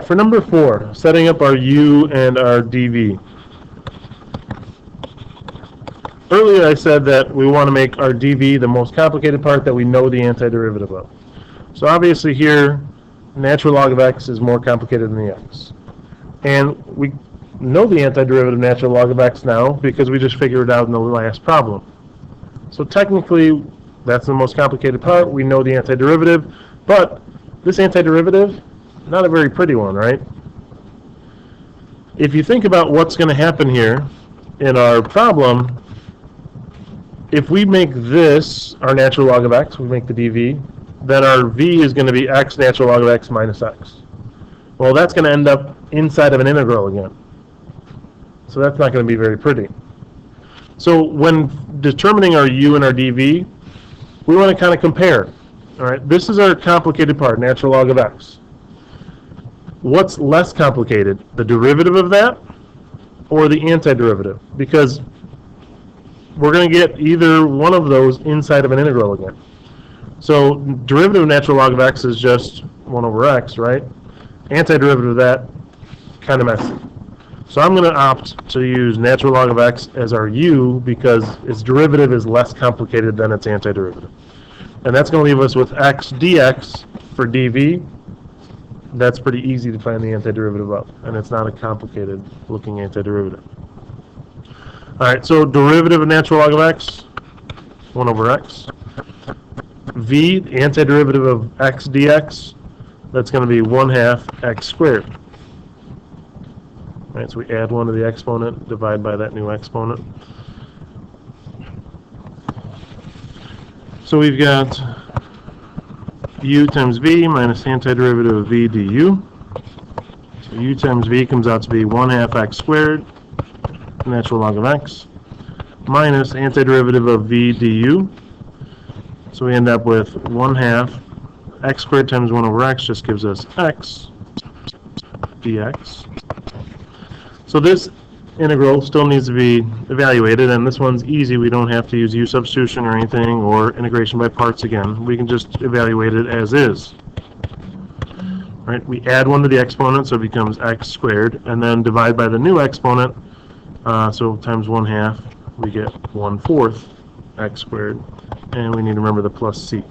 for number 4, setting up our u and our dv. Earlier I said that we want to make our dv the most complicated part that we know the antiderivative of. So obviously here, natural log of x is more complicated than the x. And we know the antiderivative of natural log of x now because we just figured it out in the last problem. So technically, that's the most complicated part. We know the antiderivative, but this antiderivative, not a very pretty one, right? If you think about what's going to happen here in our problem, if we make this our natural log of x, we make the dv, then our v is going to be x natural log of x minus x. Well, that's going to end up inside of an integral again. So that's not going to be very pretty. So when determining our u and our dv, we want to kind of compare. All right, this is our complicated part, natural log of x. What's less complicated, the derivative of that or the antiderivative? Because we're going to get either one of those inside of an integral again. So derivative of natural log of x is just 1 over x, right? Antiderivative of that, kind of messy. So I'm going to opt to use natural log of x as our u because its derivative is less complicated than its antiderivative. And that's going to leave us with x dx for dv. That's pretty easy to find the antiderivative of, and it's not a complicated looking antiderivative. Alright, so derivative of natural log of x, 1 over x. V, the antiderivative of x dx, that's going to be 1/2 x squared. Right, so we add 1 to the exponent, divide by that new exponent. So we've got u times v minus antiderivative of v du. So u times v comes out to be 1/2 x squared, natural log of x, minus antiderivative of v du. So we end up with 1/2 x squared times 1 over x just gives us x dx. So this integral still needs to be evaluated, and this one's easy. We don't have to use u substitution or anything, or integration by parts again. We can just evaluate it as is. Right? We add 1 to the exponent, so it becomes x squared, and then divide by the new exponent, so times 1/2, we get 1/4 x squared, and we need to remember the plus c.